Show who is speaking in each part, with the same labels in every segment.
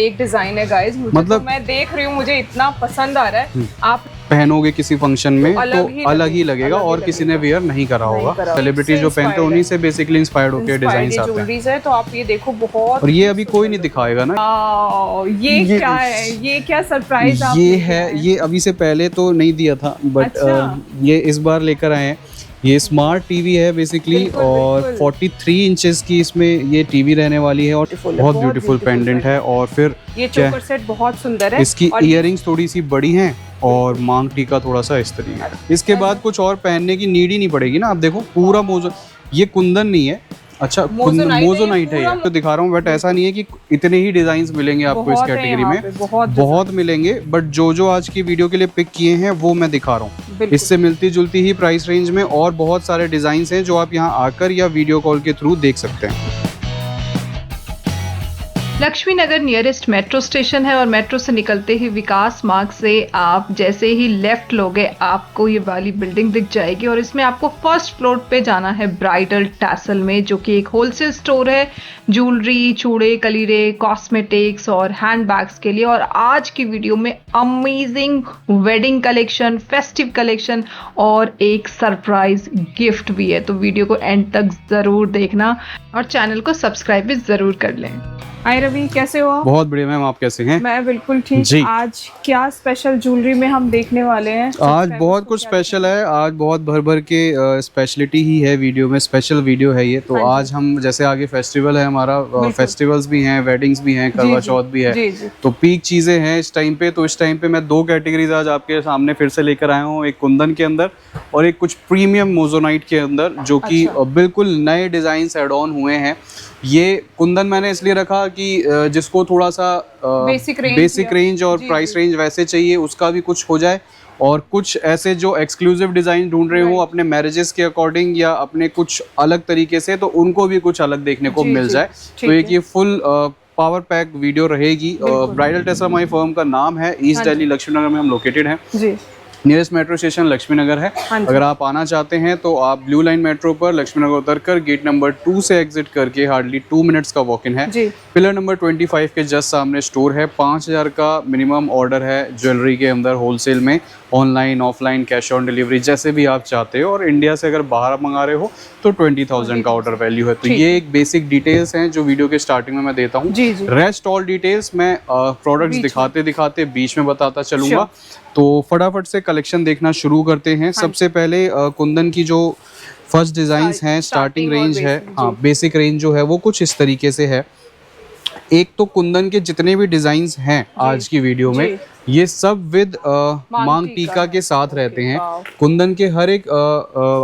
Speaker 1: एक डिजाइन है गाइस, मतलब तो मैं देख रही हूँ, मुझे इतना पसंद आ रहा है। आप
Speaker 2: पहनोगे किसी फंक्शन में तो अलग ही लगेगा और किसी ने वेयर नहीं करा होगा। सेलिब्रिटी जो पहनते हैं उन्हीं से बेसिकली इंस्पायर्ड होकर डिजाइन आते हैं।
Speaker 1: तो आप ये देखो, बहुत
Speaker 2: और ये अभी कोई नहीं दिखाएगा ना।
Speaker 1: ये क्या है, ये क्या सरप्राइज आप
Speaker 2: ये है, ये अभी से पहले तो नहीं दिया था बट ये इस बार लेकर आए हैं। ये स्मार्ट टीवी है बेसिकली और 43 इंचेस की इसमें ये टीवी रहने वाली है और बहुत ब्यूटीफुल पेंडेंट है। और फिर
Speaker 1: ये चोकर सेट बहुत सुंदर है।
Speaker 2: इसकी इयररिंग्स थोड़ी सी बड़ी हैं और मांग टीका थोड़ा सा इस तरीके का। इसके बाद कुछ और पहनने की नीड ही नहीं पड़ेगी ना। आप देखो पूरा ये कुंदन नहीं है, अच्छा मोजोनाइट है ये तो दिखा रहा हूँ, बट ऐसा नहीं है कि इतने ही डिजाइन्स मिलेंगे आपको इस कैटेगरी में, बहुत मिलेंगे। बट जो आज की वीडियो के लिए पिक किए हैं वो मैं दिखा रहा हूँ। इससे मिलती जुलती ही प्राइस रेंज में और बहुत सारे डिजाइन्स हैं जो आप यहाँ आकर या वीडियो कॉल के थ्रू देख सकते हैं।
Speaker 3: लक्ष्मी नगर नियरेस्ट मेट्रो स्टेशन है और मेट्रो से निकलते ही विकास मार्ग से आप जैसे ही लेफ्ट लोगे आपको ये वाली बिल्डिंग दिख जाएगी और इसमें आपको फर्स्ट फ्लोर पे जाना है ब्राइडल टैसल में, जो कि एक होलसेल स्टोर है ज्वेलरी, चूड़े, कलीरे, कॉस्मेटिक्स और हैंडबैग्स के लिए। और आज की वीडियो में amazing wedding collection, festive collection और एक सरप्राइज गिफ्ट भी है, तो वीडियो को एंड तक जरूर देखना और चैनल को सब्सक्राइब भी जरूर कर लें।
Speaker 1: हाय रवि, कैसे हो आप?
Speaker 2: बहुत बढ़िया मैम, आप कैसे हैं?
Speaker 1: मैं बिल्कुल ठीक। आज क्या स्पेशल ज्वेलरी में हम देखने वाले हैं?
Speaker 2: आज बहुत कुछ स्पेशल है, आज बहुत भर भर के स्पेशलिटी ही है वीडियो में, स्पेशल वीडियो है ये। तो आज हम जैसे आगे फेस्टिवल है हमारा, फेस्टिवल्स भी हैं, वेडिंग्स भी हैं, करवा चौथ भी है, तो पीक चीजें हैं इस टाइम पे। तो इस टाइम पे मैं दो कैटेगरीज आज आपके सामने फिर से लेकर आया हूँ, एक कुंदन के अंदर और एक कुछ प्रीमियम मोजोनाइट के अंदर, जो कि बिल्कुल नए डिजाइन एड ऑन हुए हैं। ये कुंदन मैंने इसलिए रखा कि जिसको थोड़ा सा बेसिक रेंज और प्राइस रेंज वैसे चाहिए उसका भी कुछ हो जाए, और कुछ ऐसे जो एक्सक्लूसिव डिजाइन ढूंढ रहे हो अपने मैरिजेस के अकॉर्डिंग या अपने कुछ अलग तरीके से, तो उनको भी कुछ अलग देखने को मिल जाए। तो एक ये फुल पावर पैक वीडियो रहेगी। ब्राइडल टैसल हमारी फर्म का नाम है, ईस्ट दिल्ली लक्ष्मी नगर में हम लोकेटेड हैं। नियरेस्ट मेट्रो स्टेशन लक्ष्मी नगर है। अगर आप आना चाहते हैं तो आप ब्लू लाइन मेट्रो पर लक्ष्मी नगर उतरकर गेट नंबर 2 से एग्जिट करके हार्डली 2 मिनट्स का वॉक इन है। पिलर नंबर 25 के जस्ट सामने स्टोर है। 5000 का मिनिमम ऑर्डर है ज्वेलरी के अंदर होलसेल में, online offline cash on delivery जैसे भी आप चाहते हो। और इंडिया से अगर बाहर मंगा रहे हो तो 20,000 का ऑर्डर वैल्यू है। तो ये एक बेसिक डिटेल्स हैं जो वीडियो के स्टार्टिंग में मैं देता हूँ। रेस्ट ऑल डिटेल्स मैं प्रोडक्ट्स दिखाते दिखाते बीच में बताता चलूंगा। तो फटाफट से कलेक्शन देखना शुरू करते हैं। सबसे पहले कुंदन की जो फर्स्ट डिजाइन्स हैं, स्टार्टिंग रेंज है, हाँ बेसिक रेंज जो है वो कुछ इस तरीके से है। एक तो कुंदन के जितने भी डिजाइन्स हैं आज की वीडियो में, ये सब विद मांग टीका के साथ रहते हैं। कुंदन के हर एक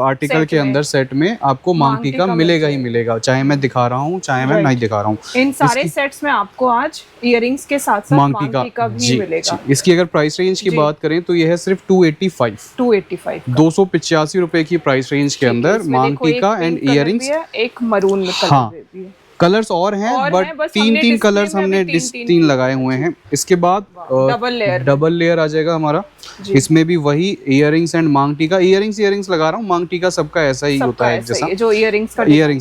Speaker 2: आर्टिकल के अंदर सेट में आपको मांग टीका मिलेगा ही मिलेगा, चाहे मैं दिखा रहा हूँ चाहे मैं नहीं दिखा रहा हूँ।
Speaker 1: इन सारे सेट्स में आपको आज इयररिंग्स के साथ साथ मांग टीका भी मिलेगा।
Speaker 2: इसकी अगर प्राइस रेंज की बात करें तो यह है सिर्फ 285 285 रुपए की प्राइस रेंज के अंदर मांग टीका एंड इयररिंग्स।
Speaker 1: एक मरून में कलर
Speaker 2: कलर्स और हैं बट तीन कलर्स हमने तीन लगाए हुए हैं। इसके बाद डबल लेयर आ जाएगा हमारा। इसमें भी वही इयररिंग्स एंड मांग टीका, इयररिंग्स लगा रहा हूँ, मांग टीका सबका ऐसा ही होता है जैसा
Speaker 1: जो इयररिंग्स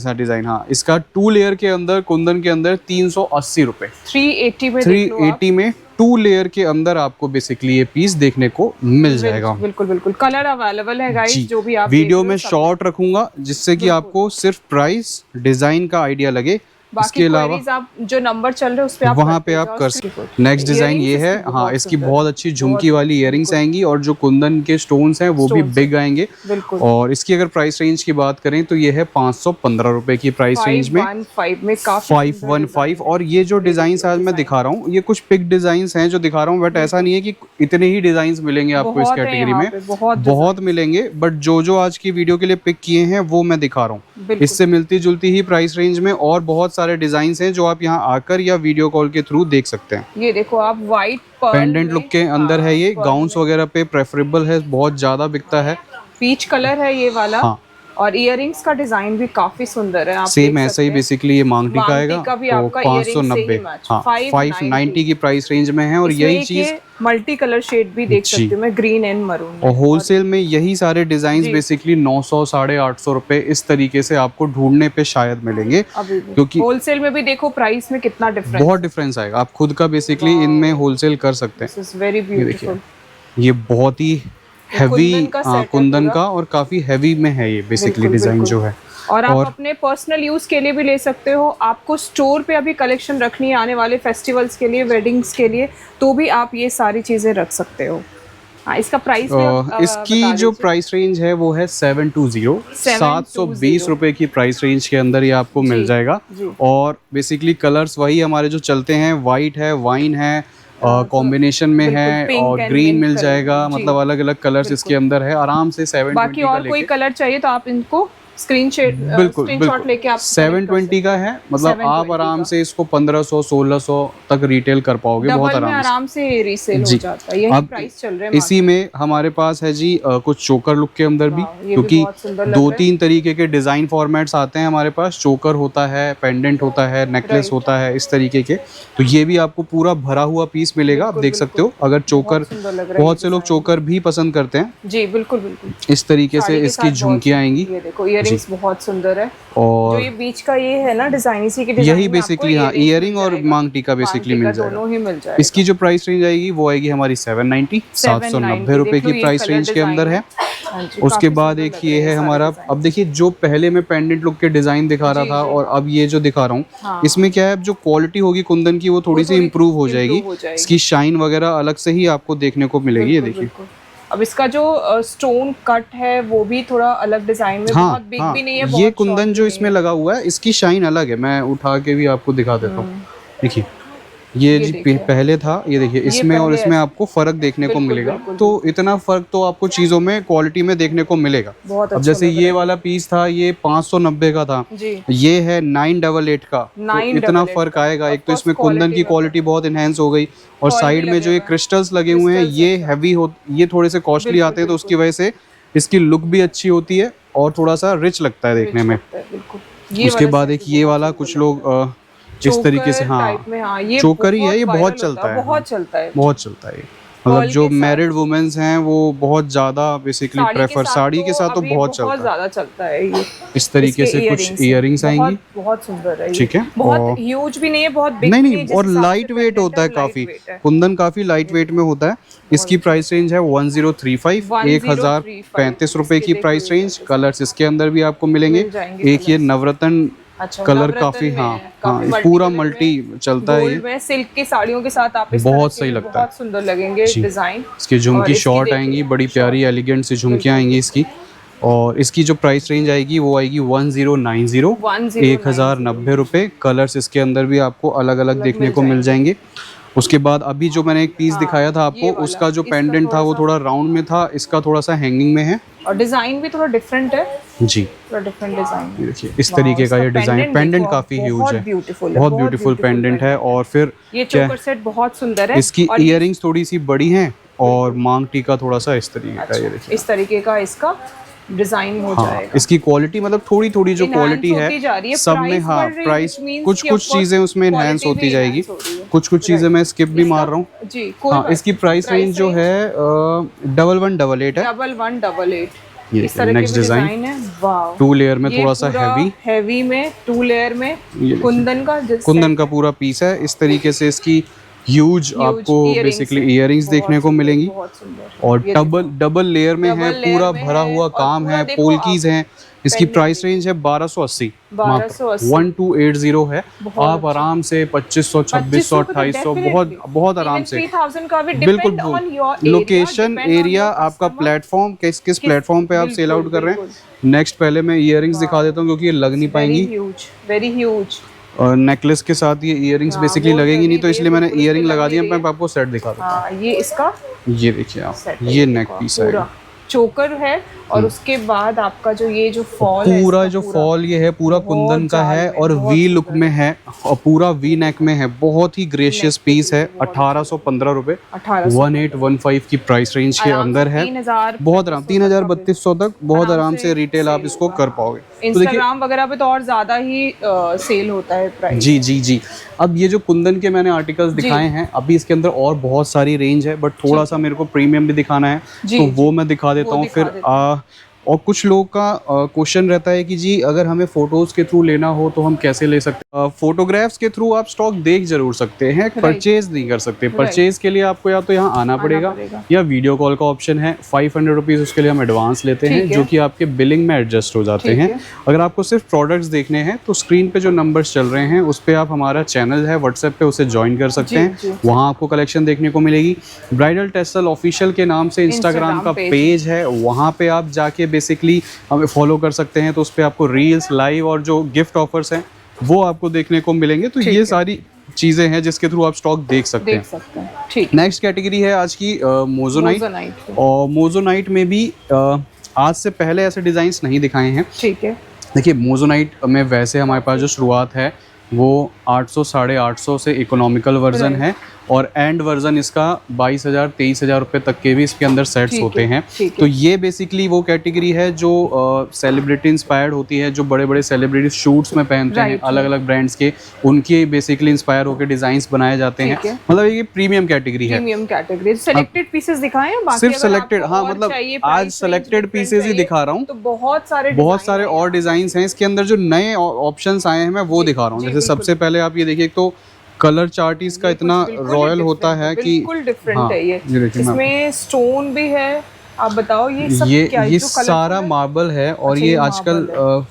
Speaker 2: का डिजाइन। हाँ, इसका 2 लेयर के अंदर कुंदन के अंदर 380 रुपए, 380 में 2 लेयर के अंदर आपको बेसिकली ये पीस देखने को मिल जाएगा।
Speaker 1: बिल्कुल कलर अवेलेबल है गाइस, जो भी आप
Speaker 2: वीडियो में शॉर्ट रखूंगा जिससे कि आपको सिर्फ प्राइस डिजाइन का आइडिया लगे। इसके अलावा
Speaker 1: आप जो नंबर चल रहे हैं उस पे आप
Speaker 2: वहाँ पे आप कर सकते। नेक्स्ट डिजाइन ये है, हाँ इसकी बहुत अच्छी झुमकी वाली इयररिंग्स आएंगी और जो कुंदन के स्टोन्स हैं वो भी बिग आएंगे। और इसकी अगर प्राइस रेंज की बात करें तो ये है 515 रुपए की प्राइस रेंज में, 515। और ये जो डिजाइन आज मैं दिखा रहा हूँ ये कुछ पिक डिजाइन हैं जो दिखा रहा हूँ, बट ऐसा नहीं है कि इतने ही डिजाइन मिलेंगे आपको इस कैटेगरी में, बहुत मिलेंगे। बट जो आज की वीडियो के लिए पिक किए हैं वो मैं दिखा रहा हूँ। इससे मिलती जुलती ही प्राइस रेंज में और बहुत सारे डिजाइन्स हैं जो आप यहाँ आकर या वीडियो कॉल के थ्रू देख सकते हैं।
Speaker 1: ये देखो आप व्हाइट
Speaker 2: पेंडेंट लुक के अंदर है ये, गाउन्स वगैरह पे प्रेफरेबल है, बहुत ज्यादा बिकता है।
Speaker 1: पीच कलर है ये वाला।
Speaker 2: हाँ,
Speaker 1: और इयररिंग्स का डिजाइन भी काफी सुंदर है, आप
Speaker 2: सेम ऐसा ही बेसिकली ये मांग टीका आएगा, तो 590, हाँ 590 की प्राइस रेंज में है। और यही चीज
Speaker 1: मल्टी कलर शेड भी देख सकती हूँ मैं, ग्रीन एंड मरून।
Speaker 2: और होलसेल में यही सारे डिजाइन बेसिकली 900 850 रुपए इस तरीके से आपको ढूंढने पे शायद मिलेंगे, क्योंकि
Speaker 1: होलसेल में भी देखो प्राइस में कितना डिफरेंस,
Speaker 2: बहुत डिफरेंस आएगा। आप खुद का बेसिकली इनमें होलसेल कर सकते हैं।
Speaker 1: Very beautiful.
Speaker 2: ये बहुत ही हैवी कुंदन का और काफी हैवी में है ये बेसिकली डिजाइन जो है।
Speaker 1: और आप अपने पर्सनल यूज के लिए भी ले सकते हो। आपको स्टोर पे अभी कलेक्शन रखनी है आने वाले फेस्टिवल्स के लिए, वेडिंग्स के लिए, तो भी आप ये सारी चीजें रख सकते हो। हाँ, इसका प्राइस
Speaker 2: इसकी जो प्राइस रेंज है वो है 720 रुपए की प्राइस रेंज के अंदर ये आपको मिल जाएगा। और बेसिकली कलर्स वही हमारे जो चलते हैं, वाइट है, वाइन है, कॉम्बिनेशन में है, और ग्रीन मिल जाएगा, मतलब अलग अलग कलर्स इसके अंदर है। आराम से 720
Speaker 1: बाकी और कोई कलर चाहिए तो आप इनको स्क्रीनशॉट लेके आप
Speaker 2: 720 का है, मतलब आप आराम से इसको 1500 1600 तक रिटेल कर पाओगे बहुत
Speaker 1: आराम से रीसेल हो जाता है। यही प्राइस चल रहे हैं।
Speaker 2: इसी में हमारे पास है जी कुछ चोकर लुक के अंदर भी, क्योंकि 2-3 तरीके के डिजाइन फॉर्मेट्स आते हैं हमारे पास। चोकर होता है, पेंडेंट होता है, नेकलेस होता है, इस तरीके के। तो ये भी आपको पूरा भरा हुआ पीस मिलेगा, आप देख सकते हो। अगर चोकर, बहुत से लोग चोकर भी पसंद करते हैं
Speaker 1: जी, बिल्कुल बिल्कुल।
Speaker 2: इस तरीके से इसकी झुमकियां आएंगी,
Speaker 1: इयररिंग्स बहुत सुंदर है।
Speaker 2: और
Speaker 1: जो ये बीच का ये है ना डिजाइन, इसी के डिजाइन
Speaker 2: यही बेसिकली हाँ इयरिंग और मांग टीका बेसिकली मिल जाएगा,
Speaker 1: दोनों ही मिल जाएगा।
Speaker 2: इसकी जो प्राइस रेंज आएगी वो आएगी हमारी 790 रुपए की प्राइस रेंज के अंदर है। उसके बाद एक ये है हमारा, अब देखिए जो पहले मैं पेंडेंट लुक के डिजाइन दिखा रहा था और अब ये जो दिखा रहा हूँ, इसमें क्या है, जो क्वालिटी होगी कुंदन की वो थोड़ी सी इम्प्रूव हो जाएगी। इसकी शाइन वगैरह अलग से ही आपको देखने को मिलेगी। ये देखिए,
Speaker 1: अब इसका जो स्टोन कट है वो भी थोड़ा अलग डिजाइन में, बहुत बिग भी नहीं है।
Speaker 2: ये कुंदन जो इसमें लगा हुआ है इसकी शाइन अलग है, मैं उठा के भी आपको दिखा देता हूँ। देखिए ये जी पहले था, ये देखिए इसमें और इसमें आपको फर्क देखने को मिलेगा। तो इतना फर्क तो आपको चीजों में क्वालिटी में देखने को मिलेगा। अब जैसे ये वाला पीस था ये 590 का था, ये है 988 का, तो इतना फर्क आएगा। एक तो इसमें कुंदन की क्वालिटी बहुत इनहेंस हो गई, और साइड में जो ये क्रिस्टल्स लगे हुए हैं ये हैवी हो, ये थोड़े से कॉस्टली आते हैं, तो उसकी वजह से इसकी लुक भी अच्छी होती है और थोड़ा सा रिच लगता है देखने में। उसके बाद एक ये वाला, कुछ लोग इस तरीके से, हाँ ये चोकर ही है, ये बहुत चलता है, बहुत चलता है। मतलब जो मैरिड वुमेन्स हैं वो बहुत ज्यादा बेसिकली प्रेफर, साड़ी के साथ तो बहुत
Speaker 1: ज्यादा चलता है। ये
Speaker 2: इस तरीके से कुछ इयररिंग्स आएंगी,
Speaker 1: बहुत सुंदर है।
Speaker 2: ठीक है,
Speaker 1: बहुत ह्यूज भी नहीं है, बहुत बिग
Speaker 2: नहीं, और लाइट वेट होता है काफी। कुंदन काफी लाइट वेट में होता है। इसकी प्राइस रेंज है 1035, 1035 रुपए की प्राइस रेंज। कलर्स इसके अंदर भी आपको मिलेंगे। एक ये नवरत्न कलर काफी, हाँ पूरा मल्टी चलता है। ये
Speaker 1: सिल्क की साड़ियों के साथ आप
Speaker 2: बहुत सही लगता है,
Speaker 1: बहुत सुंदर लगेंगे डिजाइन।
Speaker 2: इसकी झुमकी शॉर्ट आएंगी, बड़ी प्यारी एलिगेंट सी झुमकियां आएंगी इसकी। और इसकी जो प्राइस रेंज आएगी वो आएगी 1090, 1090 रुपए। कलर्स इसके अंदर भी आपको अलग अलग देखने को मिल जाएंगे। उसके बाद अभी जो मैंने एक पीस दिखाया था आपको, उसका जो पेंडेंट था वो थोड़ा राउंड में था, इसका थोड़ा सा हैंगिंग में है,
Speaker 1: और डिजाइन भी थोड़ा डिफरेंट है
Speaker 2: जी,
Speaker 1: थोड़ा डिफरेंट डिजाइन।
Speaker 2: देखिए इस तरीके का ये डिजाइन, पेंडेंट काफी ह्यूज है, बहुत ब्यूटीफुल पेंडेंट है। और फिर
Speaker 1: ये चोकर सेट बहुत सुंदर है।
Speaker 2: इसकी इयररिंग्स थोड़ी सी बड़ी हैं और मांग टीका थोड़ा सा इस तरीके का, ये देखिए
Speaker 1: इस तरीके का इसका डिजाइन हो जाएगा।
Speaker 2: इसकी क्वालिटी मतलब थोड़ी थोड़ी जो क्वालिटी है सब में, हाँ प्राइस कुछ चीजें उसमें एनहांस होती जाएगी, कुछ चीजें मैं स्किप भी मार रहा हूँ जी। हाँ, इसकी प्राइस रेंज जो है 1188 है,
Speaker 1: 1188।
Speaker 2: ये नेक्स्ट डिजाइन है, वाव, 2 लेयर में, थोड़ा सा
Speaker 1: हैवी में 2 लेयर में
Speaker 2: कुंदन का पूरा पीस है। इस तरीके से इसकी ह्यूज आपको बेसिकली इयररिंग्स देखने को मिलेंगी, और डबल लेयर में है, पूरा भरा हुआ काम है, पोलकीज हैं। इसकी प्राइस रेंज है 1280, 1280 है। आप आराम से 2500, 2600, 2800 बहुत आराम से, बिल्कुल। लोकेशन, एरिया, आपका प्लेटफॉर्म, किस प्लेटफॉर्म पे आप सेल आउट कर रहे हैं। नेक्स्ट पहले मैं इयररिंग्स दिखा देता हूँ क्योंकि ये लग नहीं पाएंगी,
Speaker 1: वेरी ह्यूज।
Speaker 2: और नेकलेस के साथ ये इयररिंग्स बेसिकली लगेंगी नहीं, तो इसलिए मैंने इयररिंग लगा दिया। मैं आपको सेट दिखा देता हूँ।
Speaker 1: ये इसका,
Speaker 2: ये देखिए आप, ये नेक पीस है,
Speaker 1: चोकर है और उसके बाद आपका जो ये जो फॉल है,
Speaker 2: पूरा जो फॉल ये है पूरा कुंदन का है और वी लुक में है और पूरा वी नेक में है। बहुत ही ग्रेशियस पीस है। 1815 रुपए 1815 की प्राइस रेंज के अंदर है।
Speaker 1: 3000
Speaker 2: बहुत आराम 3200 तक बहुत आराम से रिटेल आप इसको कर पाओगे।
Speaker 1: इंस्टाग्राम वगैरह पे तो और ज्यादा ही सेल होता है प्राइस।
Speaker 2: जी जी जी। अब ये जो कुंदन के मैंने आर्टिकल्स दिखाए हैं, अभी इसके अंदर और बहुत सारी रेंज है, बट थोड़ा सा मेरे को प्रीमियम भी दिखाना है तो वो मैं दिखा देता हूँ। फिर और कुछ लोगों का क्वेश्चन रहता है कि जी अगर हमें फोटोज के थ्रू लेना हो तो हम कैसे ले सकते हैं। फोटोग्राफ्स के थ्रू आप स्टॉक देख जरूर सकते हैं, परचेज नहीं कर सकते। परचेज के लिए आपको या तो यहाँ आना पड़ेगा या वीडियो कॉल का ऑप्शन है। 500 रुपीज़ उसके लिए हम एडवांस लेते हैं जो कि आपके बिलिंग में एडजस्ट हो जाते हैं। अगर आपको सिर्फ प्रोडक्ट्स देखने हैं तो स्क्रीन पे जो नंबर्स चल रहे हैं उस पर आप हमारा चैनल है व्हाट्सएप पे उसे ज्वाइन कर सकते हैं। वहाँ आपको कलेक्शन देखने को मिलेगी। ब्राइडल टेसल ऑफिशियल के नाम से इंस्टाग्राम का पेज है, वहाँ पे आप जाके बेसिकली हमें फॉलो कर सकते हैं। तो उस पर आपको रील्स लाइव और जो गिफ्ट ऑफर्स हैं वो आपको देखने को मिलेंगे। तो ये सारी चीजें हैं जिसके थ्रू आप स्टॉक देख सकते हैं।
Speaker 1: ठीक।
Speaker 2: नेक्स्ट कैटेगरी है आज की मोजोनाइट। और मोजोनाइट में भी आज से पहले ऐसे डिजाइन्स नहीं दिखाए हैं।
Speaker 1: ठीक है।
Speaker 2: देखिए मोजोनाइट में वैसे हमारे पास जो शुरुआत है वो 800 850 से इकोनॉमिकल वर्जन है और एंड वर्जन इसका 22,000 23,000 रुपए तक के भी इसके अंदर सेट्स होते हैं। तो ये बेसिकली वो कैटेगरी है जो सेलिब्रिटी इंस्पायर्ड होती है, जो बड़े बड़े सेलिब्रिटी शूट्स में पहनते हैं अलग अलग ब्रांड्स के, उनके बेसिकली इंस्पायर होकर डिजाइंस बनाए जाते हैं। मतलब ये प्रीमियम कैटेगरी है।
Speaker 1: Premium category. सेलेक्टेड पीसेस दिखाएं बाकी
Speaker 2: सिर्फ सेलेक्टेड, हाँ मतलब आज सेलेक्टेड पीसेस ही दिखा रहा हूँ।
Speaker 1: तो बहुत सारे
Speaker 2: और डिजाइन हैं इसके अंदर। जो नए ऑप्शंस आए हैं मैं वो दिखा रहा हूँ। जैसे सबसे पहले आप ये देखिए तो कलर चार्ट इसका इतना रॉयल होता है कि
Speaker 1: बिल्कुल डिफरेंट है ये। इसमें स्टोन भी है। आप बताओ ये सब क्या है?
Speaker 2: ये सारा मार्बल है और ये आजकल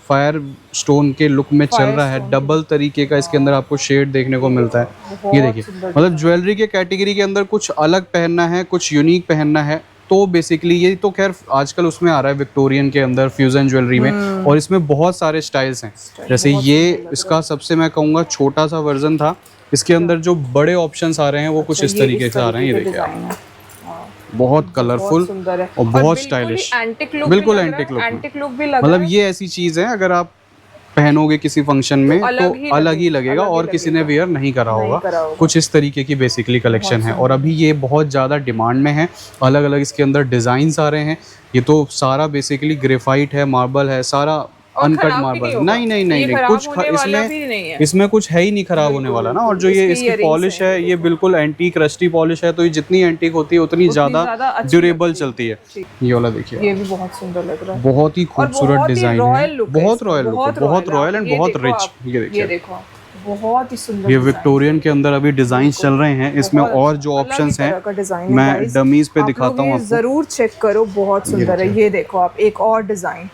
Speaker 2: फायर स्टोन के लुक में चल रहा है। डबल तरीके का इसके अंदर आपको शेड देखने को मिलता है। ये देखिए मतलब ज्वेलरी के कैटेगरी के अंदर कुछ अलग पहनना है, कुछ यूनिक पहनना है तो बेसिकली ये तो खैर आजकल उसमें आ रहा है विक्टोरियन के अंदर फ्यूजन ज्वेलरी में। और इसमें बहुत सारे स्टाइल्स हैं। जैसे ये इसका सबसे मैं कहूँगा छोटा सा वर्जन था। इसके अंदर जो बड़े ऑप्शंस आ रहे हैं वो कुछ इस तरीके से आ रहे हैं। ये देखिए आप, बहुत कलरफुल और बहुत स्टाइलिश, बिल्कुल एंटिक लुक भी लग। मतलब ये ऐसी चीज है अगर आप पहनोगे किसी फंक्शन में तो अलग ही लगेगा और किसी ने वेयर नहीं करा होगा। कुछ इस तरीके की बेसिकली कलेक्शन है और अभी ये बहुत ज़्यादा डिमांड में है। अलग अलग इसके अंदर डिजाइन्स आ रहे हैं। ये तो सारा बेसिकली ग्रेफाइट है, मार्बल है, सारा अनकट मार्बल। नहीं कुछ इसमें कुछ है ही नहीं खराब होने वाला ना। और जो ये इसकी पॉलिश है ये बिल्कुल एंटीक रस्टी पॉलिश है। तो ये जितनी एंटीक होती है उतनी ज्यादा ड्यूरेबल चलती है। ये वाला देखिए,
Speaker 1: ये भी बहुत सुंदर लग रहा है।
Speaker 2: बहुत ही खूबसूरत डिजाइन है, बहुत रॉयल लुक, बहुत रॉयल एंड बहुत रिच। ये देखो
Speaker 1: बहुत ही सुंदर।
Speaker 2: ये विक्टोरियन के अंदर अभी डिजाइन चल रहे हैं। इसमें और जो ऑप्शंस हैं मैं डमीज पे दिखाता हूँ,
Speaker 1: जरूर चेक करो। बहुत सुंदर है। ये देखो आप, एक और डिजाइन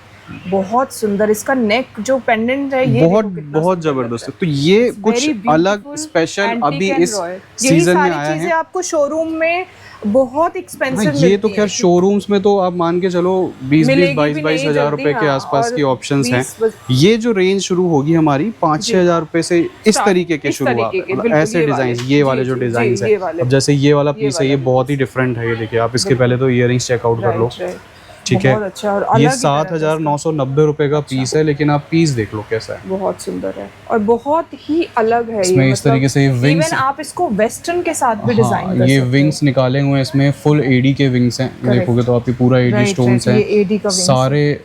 Speaker 1: बहुत सुंदर। इसका नेक जो पेंडेंट है ये
Speaker 2: बहुत जबरदस्त है। तो ये कुछ अलग स्पेशल अभी इस सीजन में आया है।
Speaker 1: आपको शोरूम में बहुत एक्सपेंसिव
Speaker 2: ये तो खैर शोरूम्स में तो आप मान के चलो 20-22 हजार रुपए के आसपास की ऑप्शंस हैं। ये जो रेंज शुरू होगी हमारी 5-6 हजार रुपए से इस तरीके के शुरुआत। ऐसे डिजाइन, ये वाले जो डिजाइन है, अब जैसे ये वाला पीस है ये बहुत ही डिफरेंट है। ये देखिए आप, इसके पहले तो इयररिंग्स चेकआउट कर लो। ठीक है, ये 7,990 रुपए का पीस है, लेकिन आप पीस देख लो कैसा है।
Speaker 1: बहुत सुंदर है और बहुत ही अलग है।
Speaker 2: इसमें इस तरीके से विंग्स,
Speaker 1: इवन आप इसको वेस्टर्न के साथ भी डिजाइन कर सकते
Speaker 2: हैं। ये विंग्स निकाले हुए हैं, इसमें फुल एडी के विंग्स हैं। देखोगे तो आपकी पूरा एडी स्टोन्स हैं, सारे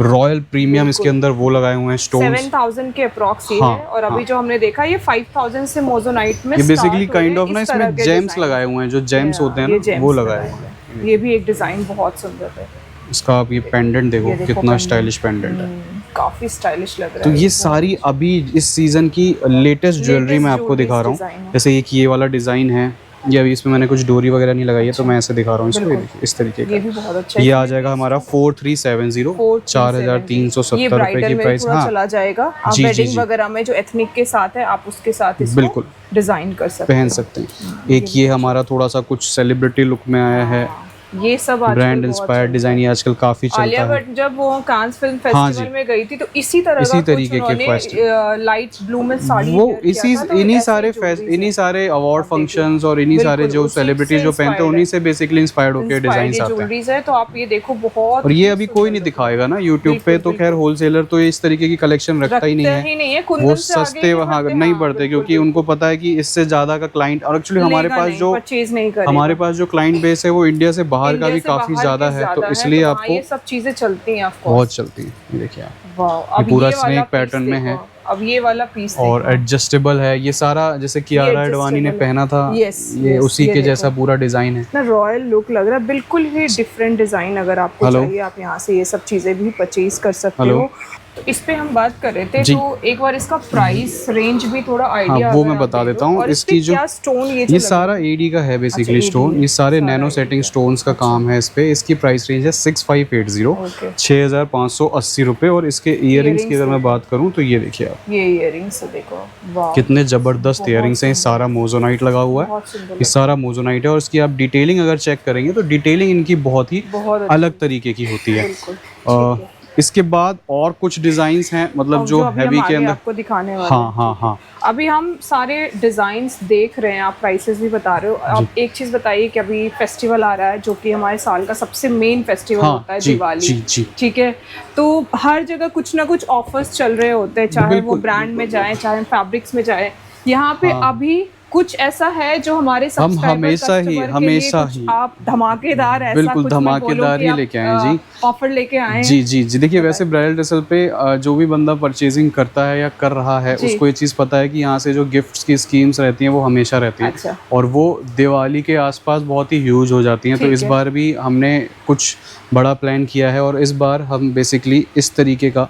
Speaker 2: रॉयल प्रीमियम इसके अंदर वो लगाए हुए हैं स्टोन्स।
Speaker 1: 7,000 के अप्रॉक्स ये है। और अभी जो हमने देखा ये 5,000 से मोजोनाइट में
Speaker 2: ये बेसिकली काइंड ऑफ ना इसमें जेम्स लगाए हुए हैं, जो जेम्स होते हैं ना वो लगाए हुए हैं।
Speaker 1: ये भी एक डिजाइन बहुत सुंदर है।
Speaker 2: इसका आप ये पेंडेंट देखो कितना स्टाइलिश पेंडेंट है,
Speaker 1: काफी स्टाइलिश लग रहा है।
Speaker 2: तो ये सारी अभी इस सीजन की लेटेस्ट ज्वेलरी मैं आपको दिखा रहा हूँ। जैसे एक ये वाला डिजाइन है, ये अभी इसमें मैंने कुछ डोरी वगैरह नहीं लगाई है तो मैं ऐसे दिखा रहा हूँ इसको। इस तरीके का
Speaker 1: ये भी बहुत अच्छा
Speaker 2: ये आ जाएगा हमारा 4370, 4,370 रुपए की प्राइस। हाँ
Speaker 1: चला जाएगा। आप वेडिंग वगैरह में जो एथनिक के साथ है आप उसके साथ इसको
Speaker 2: बिल्कुल
Speaker 1: डिजाइन कर सकते हैं,
Speaker 2: पहन सकते हैं। एक ये हमारा थोड़ा सा कुछ सेलिब्रिटी लुक में आया है,
Speaker 1: ये सब आजकल
Speaker 2: ब्रांड
Speaker 1: बहुत
Speaker 2: इंस्पायर्ड
Speaker 1: चलता
Speaker 2: डिजाइन
Speaker 1: है।
Speaker 2: ये आजकल काफी
Speaker 1: आलिया
Speaker 2: चलता है।
Speaker 1: भट्ट जब वो कांस फिल्म
Speaker 2: हाँ
Speaker 1: फेस्टिवल
Speaker 2: जी।
Speaker 1: में गई थी तो इसी तरह
Speaker 2: इसी
Speaker 1: का कुछ
Speaker 2: तरीके के
Speaker 1: उन्होंने लाइट ब्लू में साड़ी
Speaker 2: वो
Speaker 1: wear किया
Speaker 2: इसी
Speaker 1: था, तो
Speaker 2: इन्हीं
Speaker 1: ऐसे
Speaker 2: सारे
Speaker 1: jewelries
Speaker 2: इन्हीं
Speaker 1: हैं।
Speaker 2: सारे अवार्ड
Speaker 1: आप देखिए।
Speaker 2: फंक्शंस और इन्हीं सारे
Speaker 1: बिल्कुल,
Speaker 2: जो
Speaker 1: उसी
Speaker 2: सेलिब्रिटी
Speaker 1: से
Speaker 2: जो पहनते हैं
Speaker 1: inspired
Speaker 2: उन्हीं
Speaker 1: है।
Speaker 2: से बेसिकली इंस्पायर्ड होकर डिजाइन आते हैं।
Speaker 1: ज्वेलरीज है, तो आप ये देखो बहुत
Speaker 2: और ये
Speaker 1: ही
Speaker 2: अभी
Speaker 1: सुंदर
Speaker 2: कोई नहीं
Speaker 1: लग
Speaker 2: दिखाएगा ना यूट्यूब पे,
Speaker 1: बिल्कुल,
Speaker 2: तो खैर
Speaker 1: बिल्कुल।
Speaker 2: होलसेलर तो इस तरीके की कलेक्शन रखता ही नहीं
Speaker 1: रखते ही नहीं है, कुंदन
Speaker 2: वो
Speaker 1: से आगे
Speaker 2: सस्ते
Speaker 1: ही
Speaker 2: वहाँ
Speaker 1: बढ़ते,
Speaker 2: नहीं
Speaker 1: हाँ,
Speaker 2: बढ़ते,
Speaker 1: बिल्कुल,
Speaker 2: क्योंकि उनको पता है कि इससे ज्यादा का क्लाइंट, और एक्चुअली हमारे
Speaker 1: लेगा
Speaker 2: पास
Speaker 1: नहीं,
Speaker 2: जो
Speaker 1: परचेज नहीं करेगा।
Speaker 2: हमारे पास जो क्लाइंट बेस है वो इंडिया से बाहर का
Speaker 1: इंडिया
Speaker 2: भी
Speaker 1: से
Speaker 2: काफी
Speaker 1: बाहर
Speaker 2: ज्यादा
Speaker 1: के
Speaker 2: है, तो
Speaker 1: ज्यादा
Speaker 2: इसलिए
Speaker 1: वहाँ
Speaker 2: आपको
Speaker 1: ये सब चीजें चलती हैं, ऑफ कोर्स।
Speaker 2: बहुत चलती है। ये देखिए आप,
Speaker 1: वाओ,
Speaker 2: ये
Speaker 1: अब
Speaker 2: पूरा
Speaker 1: ये वाला
Speaker 2: स्नेक
Speaker 1: piece
Speaker 2: पैटर्न में है
Speaker 1: देखो, अब ये वाला पीस
Speaker 2: और एडजस्टेबल है ये सारा, जैसे कियारा एडवाणी ने
Speaker 1: adjustable है।
Speaker 2: पहना था,
Speaker 1: Yes,
Speaker 2: ये
Speaker 1: yes,
Speaker 2: उसी
Speaker 1: ये
Speaker 2: के
Speaker 1: देखो।
Speaker 2: जैसा पूरा डिजाइन है।
Speaker 1: इतना रॉयल लुक लग रहा है, बिल्कुल ही डिफरेंट डिजाइन। अगर आपको
Speaker 2: हेलो।
Speaker 1: चाहिए आप यहाँ से ये सब चीजें भी परचेज कर सकते
Speaker 2: हेलो।
Speaker 1: हो। तो इस पे हम बात कर रहे थे,
Speaker 2: जी।
Speaker 1: तो एक बार इसका प्राइस रेंज भी थोड़ा आइडिया
Speaker 2: वो मैं बता देता हूँ। इसकी जो
Speaker 1: क्या स्टोन
Speaker 2: ये सारा एडी का है बेसिकली
Speaker 1: अच्छा,
Speaker 2: स्टोन,
Speaker 1: AD
Speaker 2: ये सारे
Speaker 1: सारा
Speaker 2: नैनो
Speaker 1: AD
Speaker 2: सेटिंग
Speaker 1: का।
Speaker 2: स्टोन्स का काम है इस पे। इसकी प्राइस रेंज है 6580,
Speaker 1: ओके।
Speaker 2: 6580 रुपए। और इसके इयरिंग्स की अगर मैं बात करूँ तो ये देखिए आप,
Speaker 1: ये इयरिंग्स देखो, वाह,
Speaker 2: कितने जबरदस्त इयरिंग्स हैं। ये सारा मोजोनाइट लगा हुआ है,
Speaker 1: बहुत सुंदर
Speaker 2: ये सारा मोजोनाइट है। और इसकी आप डिटेलिंग अगर चेक करेंगे तो डिटेलिंग इनकी बहुत ही
Speaker 1: बहुत
Speaker 2: अलग तरीके की होती है।
Speaker 1: बिल्कुल।
Speaker 2: इसके बाद और कुछ डिजाइन्स हैं, मतलब जो
Speaker 1: अभी
Speaker 2: हैवी
Speaker 1: हम
Speaker 2: के
Speaker 1: आगे
Speaker 2: अंदर,
Speaker 1: आपको दिखाने वाले
Speaker 2: हाँ हाँ हाँ।
Speaker 1: अभी हम सारे डिजाइन्स देख रहे हैं, आप प्राइसेस भी बता रहे हो। आप एक चीज बताइए कि अभी फेस्टिवल आ रहा है जो कि हमारे साल का सबसे मेन फेस्टिवल
Speaker 2: हाँ,
Speaker 1: होता है,
Speaker 2: जी,
Speaker 1: दिवाली।
Speaker 2: जी, जी।
Speaker 1: ठीक है, तो हर जगह कुछ ना कुछ ऑफर्स चल रहे होते हैं, चाहे वो
Speaker 2: बिल्कुल,
Speaker 1: ब्रांड में जाए, चाहे फैब्रिक्स में जाए। यहाँ पे अभी कुछ ऐसा है जो हमारे
Speaker 2: हम हमेशा ही
Speaker 1: आप धमाकेदार, ऐसा
Speaker 2: बिल्कुल
Speaker 1: कुछ मैं बोलूं
Speaker 2: धमाकेदार
Speaker 1: कि
Speaker 2: ही
Speaker 1: आप,
Speaker 2: लेके आए हैं जी।
Speaker 1: ऑफर लेके आए हैं।
Speaker 2: जी जी जी। देखिए वैसे ब्राइडल ड्रेसल पे जो भी बंदा परचेजिंग करता है या कर रहा है, उसको ये चीज़ पता है कि यहाँ से जो गिफ्ट्स की स्कीम्स रहती हैं वो हमेशा रहती हैं।
Speaker 1: अच्छा।
Speaker 2: और वो दिवाली के आसपास बहुत ही ह्यूज हो जाती हैं। तो इस बार भी हमने कुछ बड़ा प्लान किया है और इस बार हम बेसिकली इस तरीके का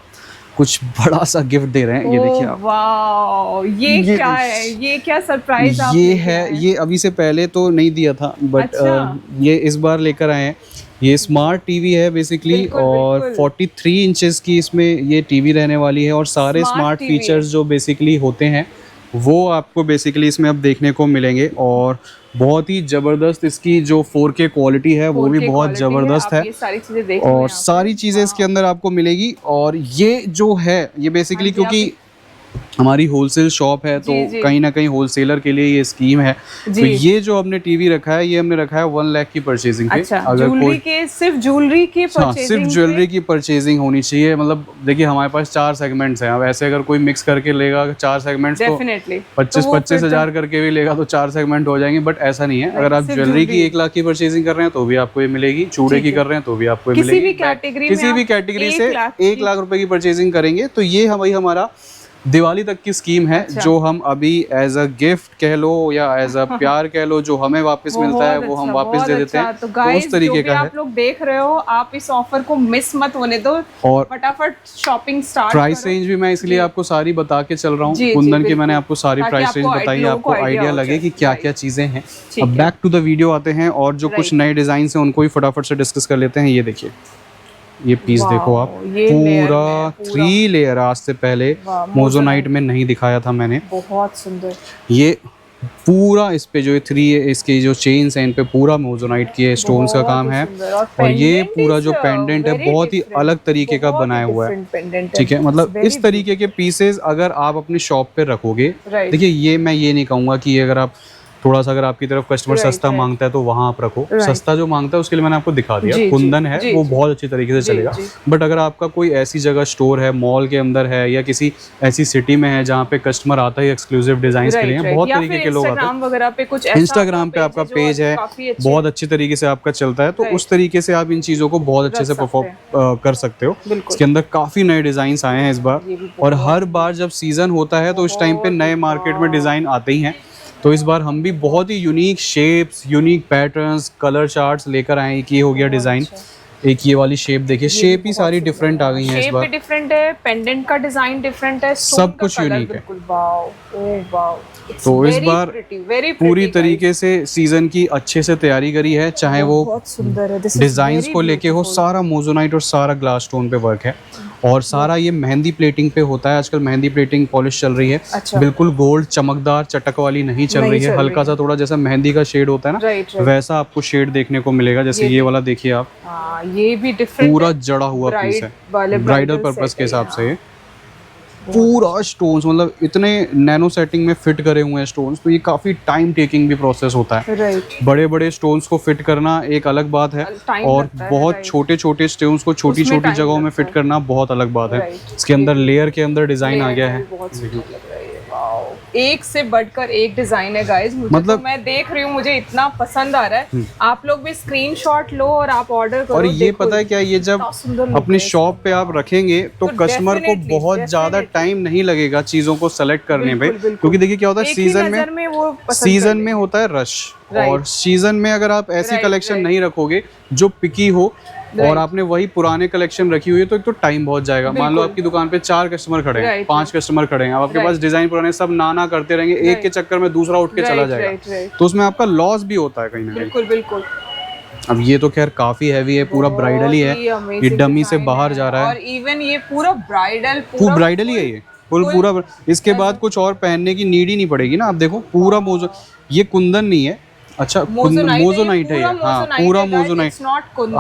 Speaker 2: कुछ बड़ा सा गिफ्ट दे रहे हैं। ये देखिए आप,
Speaker 1: वाओ, ये क्या है, ये क्या सरप्राइज आप
Speaker 2: ये
Speaker 1: लेके
Speaker 2: है,
Speaker 1: आए हैं?
Speaker 2: ये अभी से पहले तो नहीं दिया था, बट
Speaker 1: अच्छा।
Speaker 2: ये इस बार लेकर आए हैं। ये स्मार्ट टीवी है बेसिकली,
Speaker 1: बिल्कुल,
Speaker 2: और
Speaker 1: बिल्कुल।
Speaker 2: 43 इंचेस की इसमें ये टीवी रहने वाली है। और सारे
Speaker 1: Smart
Speaker 2: स्मार्ट
Speaker 1: TV
Speaker 2: फीचर्स जो बेसिकली होते हैं वो आपको बेसिकली इसमें अब देखने को मिलेंगे। और बहुत ही ज़बरदस्त इसकी जो 4K क्वालिटी है वो भी
Speaker 1: 4K
Speaker 2: बहुत
Speaker 1: quality
Speaker 2: ज़बरदस्त है।
Speaker 1: ये सारी चीजें देख
Speaker 2: और सारी चीज़ें इसके अंदर आपको मिलेगी। और ये जो है ये बेसिकली, क्योंकि हमारी होलसेल शॉप है तो
Speaker 1: जी।
Speaker 2: कहीं ना कहीं होलसेलर के लिए ये स्कीम है। तो ये जो हमने टीवी रखा है, ये हमने रखा है 1 लाख की परचेजिंग पे।
Speaker 1: अच्छा,
Speaker 2: अगर
Speaker 1: ज्वेलरी के, सिर्फ ज्वेलरी की
Speaker 2: हाँ,
Speaker 1: परचेजिंग
Speaker 2: सिर्फ ज्वेलरी की परचेजिंग होनी चाहिए। मतलब देखिए हमारे पास 4 सेगमेंट्स हैं। अब ऐसे अगर कोई मिक्स करके लेगा 4 सेगमेंट्स तो
Speaker 1: डेफिनेटली
Speaker 2: 25 हज़ार करके भी लेगा तो 4 सेगमेंट हो जाएंगे। बट ऐसा नहीं है, अगर आप ज्वेलरी की 1 लाख की परचेजिंग कर रहे हैं तो भी आपको ये मिलेगी, चूड़े की कर रहे हैं तो भी आपको ये मिलेगी। किसी भी कैटेगरी से 1 लाख रुपए की परचेजिंग करेंगे तो ये भाई हमारा दिवाली तक की स्कीम है। जो हम अभी एज अ गिफ्ट कह लो या एज अ प्यार कह लो, जो हमें वापस मिलता है वो हम वापस दे देते हैं।
Speaker 1: तो गाइस,
Speaker 2: उस तरीके का है।
Speaker 1: आप लोग देख रहे हो, आप इस ऑफर को मिस मत होने दो
Speaker 2: और
Speaker 1: फटाफट शॉपिंग स्टार्ट
Speaker 2: प्राइस रेंज भी मैं इसलिए आपको सारी बता के चल रहा हूँ कुंदन की। मैंने आपको सारी प्राइस रेंज बताई, आपको आइडिया लगे कि क्या क्या चीजें हैं। अब बैक टू द वीडियो आते हैं और जो कुछ नए डिजाइन हैं उनको ही फटाफट से डिस्कस कर लेते हैं। ये देखिए, ये पीस देखो आप, पूरा 3 लेयर। आज से पहले मोजोनाइट में नहीं दिखाया था मैंने,
Speaker 1: बहुत सुंदर।
Speaker 2: ये पूरा इस पे जो 3 इसके जो चेन्स हैं इन पे पूरा मोजोनाइट की स्टोन्स का काम है। और ये पूरा जो पेंडेंट है बहुत ही अलग तरीके का बनाया हुआ है। ठीक है, मतलब इस तरीके के पीसेस अगर आप अपनी शॉप पे रखोगे, देखिए ये मैं ये नहीं कहूँगा कि अगर आप थोड़ा सा, अगर आपकी तरफ कस्टमर सस्ता मांगता है तो वहाँ आप रखो। सस्ता जो मांगता है उसके लिए मैंने आपको दिखा दिया, कुंदन है, वो बहुत अच्छी तरीके से चलेगा। बट अगर आपका कोई ऐसी जगह स्टोर है, मॉल के अंदर है या किसी ऐसी सिटी में है जहाँ पे कस्टमर आता है एक्सक्लूसिव डिजाइन के लिए, बहुत तरीके के लोग आते हैं, इंस्टाग्राम पे आपका पेज है बहुत अच्छी तरीके से आपका चलता है, तो उस तरीके से आप इन चीज़ों को बहुत अच्छे से परफॉर्म कर सकते हो। इसके अंदर काफ़ी नए डिज़ाइन आए हैं इस बार, और हर बार जब सीज़न होता है तो उस टाइम पे नए मार्केट में डिज़ाइन आते ही हैं। तो इस बार हम भी बहुत ही unique shapes, unique patterns, colour charts लेकर आए। एक ये हो गया डिज़ाइन, एक ये वाली शेप देखिए, शेप ही सारी डिफरेंट आ गई हैं इस बार।
Speaker 1: शेप भी डिफरेंट है, पेंडेंट का डिजाइन डिफरेंट है,
Speaker 2: सब कुछ यूनिक है।
Speaker 1: Wow, oh wow.
Speaker 2: तो इस बार पूरी तरीके से सीजन की अच्छे से तैयारी करी है, चाहे वो
Speaker 1: बहुत सुंदर है,
Speaker 2: डिजाइन्स को लेके हो, सारा मोजोनाइट और सारा ग्लास स्टोन पे वर्क है। और सारा ये मेहंदी प्लेटिंग पे होता है। आजकल मेहंदी प्लेटिंग पॉलिश चल रही है।
Speaker 1: अच्छा।
Speaker 2: बिल्कुल गोल्ड चमकदार चटक वाली नहीं चल रही है, हल्का सा थोड़ा जैसा मेहंदी का शेड होता है ना, वैसा आपको शेड देखने को मिलेगा। जैसे ये वाला देखिए आप,
Speaker 1: ये भी डिफरेंट
Speaker 2: पूरा जड़ा हुआ पीस है, ब्राइडल पर्पस के हिसाब से। पूरा स्टोन्स मतलब इतने नैनो सेटिंग में फिट करे हुए हैं स्टोन्स, तो ये काफी टाइम टेकिंग भी प्रोसेस होता है। बड़े बड़े स्टोन्स को फिट करना एक अलग बात है, और बहुत छोटे छोटे स्टोन्स को छोटी छोटी जगहों में फिट करना बहुत अलग बात है। इसके अंदर लेयर के अंदर डिजाइन आ गया है,
Speaker 1: एक से बढ़कर एक डिजाइन है गाइस। मतलब तो मैं देख रही हूँ, मुझे इतना पसंद आ रहा है। आप लोग भी स्क्रीनशॉट लो और आप ऑर्डर करो।
Speaker 2: और ये पता है क्या, ये जब अपने शॉप पे आप रखेंगे तो कस्टमर को बहुत ज्यादा टाइम नहीं लगेगा चीजों को सेलेक्ट करने पे, क्योंकि देखिए क्या होता है, सीजन में होता है रश, और सीजन में अगर आप ऐसी कलेक्शन नहीं रखोगे जो पिकी हो और आपने वही पुराने कलेक्शन रखी हुई है, तो एक तो टाइम बहुत जाएगा। मान लो आपकी दुकान पे 4 कस्टमर खड़े हैं, 5 कस्टमर खड़े हैं, आपके पास डिजाइन पुराने सब ना करते रहेंगे, एक के चक्कर में दूसरा उठ के चला जाएगा, तो उसमें आपका लॉस भी होता है कहीं ना कहीं।
Speaker 1: बिल्कुल।
Speaker 2: अब ये तो खैर काफी हैवी है, पूरा ब्राइडल ही है, ये डमी से बाहर जा रहा है,
Speaker 1: और इवन ये पूरा ब्राइडल
Speaker 2: ही है ये पूरा। इसके बाद कुछ और पहनने की नीड ही नहीं पड़ेगी ना। आप देखो पूरा ये कुंदन नहीं है, अच्छा मोजोनाइट है ये, हाँ पूरा मोजोनाइट,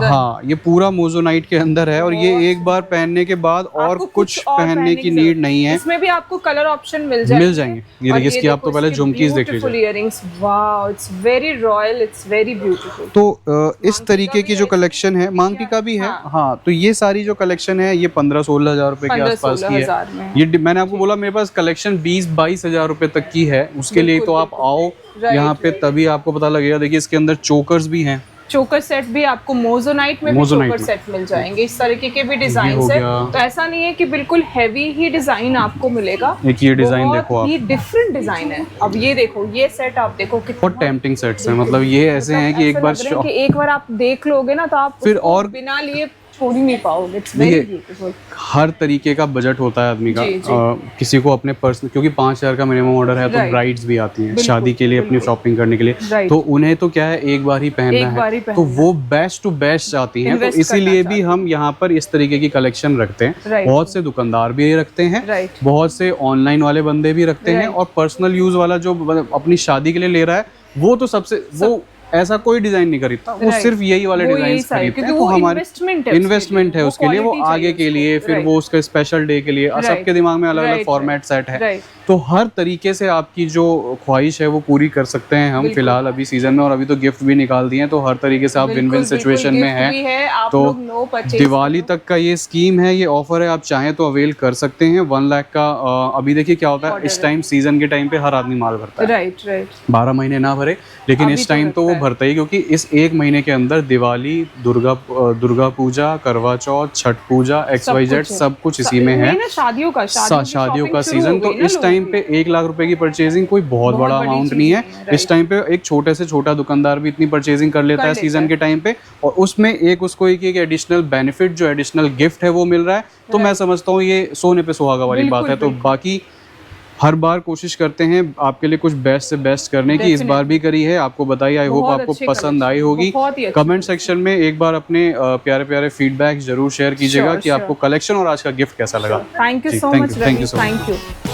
Speaker 2: हाँ ये पूरा मोजोनाइट के अंदर है, और ये एक बार पहनने के बाद और कुछ पहनने की नीड नहीं है।
Speaker 1: इसमें भी आपको कलर ऑप्शन मिल जाएंगे।
Speaker 2: ये देखिए, इसकी आप तो पहले झुमकीज देख लीजिए।
Speaker 1: Earrings, wow, it's very royal, it's very beautiful.
Speaker 2: तो इस तरीके की जो कलेक्शन है, मांगटी का भी है, हाँ, तो ये सारी जो कलेक्शन है ये 15-16 हजार रुपए के आसपास की है। ये मैंने आपको बोला मेरे पास कलेक्शन 20-22 हजार रुपए तक की है, उसके लिए तो आप आओ यहाँ पे, तभी आपको पता लगेगा। देखिए इसके अंदर चोकर्स भी हैं,
Speaker 1: चोकर सेट भी आपको मोजोनाइट में भी चोकर सेट मिल जाएंगे। इस तरीके के भी डिजाइन है, तो ऐसा नहीं है कि बिल्कुल हैवी ही डिजाइन आपको मिलेगा।
Speaker 2: एक ये डिजाइन देखो आप,
Speaker 1: ये डिफरेंट डिजाइन है। अब ये देखो, ये सेट आप देखो कितना
Speaker 2: बहुत टेम्पटिंग सेट्स हैं। मतलब ये ऐसे हैं कि एक बार
Speaker 1: आप देख लोगे ना, तो आप
Speaker 2: फिर और
Speaker 1: बिना लिए छोड़ ही नहीं पाओगे। It's very beautiful.
Speaker 2: हर तरीके का बजट होता है आदमी का। किसी को अपने पर्सनल, क्योंकि 5,000 का मिनिमम ऑर्डर है, तो ब्राइड्स भी आती हैं शादी के लिए, अपनी शॉपिंग करने के लिए, तो उन्हें तो क्या है, एक बार ही पहनना है, तो वो बेस्ट टू बेस्ट चाहती हैं। तो इसीलिए भी हम यहाँ पर इस तरीके की कलेक्शन रखते हैं। बहुत से दुकानदार भी रखते हैं, बहुत से ऑनलाइन वाले बंदे भी रखते हैं, और पर्सनल यूज वाला जो अपनी शादी के लिए ले रहा है, वो तो सबसे वो ऐसा कोई डिजाइन नहीं खरीदता, वो सिर्फ यही वाले डिजाइन खरीदते हैं। तो हमारे इन्वेस्टमेंट है उसके लिए, वो आगे के लिए, फिर वो उसके स्पेशल डे के लिए, सबके दिमाग में अलग अलग फॉर्मेट सेट है। तो हर तरीके से आपकी जो ख्वाहिश है वो पूरी कर सकते हैं हम फिलहाल अभी सीजन में, और अभी तो गिफ्ट भी निकाल दिए हैं, तो हर तरीके से आप विन विन सिचुएशन में है। तो दिवाली तक का ये स्कीम है, ये ऑफर है, आप चाहें तो अवेल कर सकते हैं। 1 लाख का अभी देखिए क्या होता है, इस टाइम सीजन के टाइम पे हर आदमी माल भरता है। राइट 12 महीने ना भरे, लेकिन इस टाइम तो वो भरता ही, क्योंकि इस 1 महीने के अंदर दिवाली, दुर्गा पूजा, करवा चौथ, छठ पूजा, XYZ सब कुछ इसी में है। शादियों का सीजन, तो इस टाइम पे 1 लाख रुपए की परचेजिंग कोई बहुत बड़ा अमाउंट नहीं है। इस टाइम पे एक छोटे से छोटा दुकानदार भी इतनी परचेजिंग कर लेता है सीजन के टाइम पे, और उसमें उसको एक एडिशनल बेनिफिट, जो एडिशनल गिफ्ट है वो मिल रहा है। तो मैं समझता हूँ ये सोने पे सुहागा वाली बात है। तो बाकी हर बार कोशिश करते हैं आपके लिए कुछ बेस्ट से बेस्ट करने की, इस बार भी करी है, आपको बताइए। आई होप आपको पसंद आई होगी। कमेंट सेक्शन में एक बार अपने प्यारे प्यारे फीडबैक जरूर शेयर कीजिएगा कि आपको कलेक्शन और आज का गिफ्ट कैसा लगा।
Speaker 1: Thank you so much.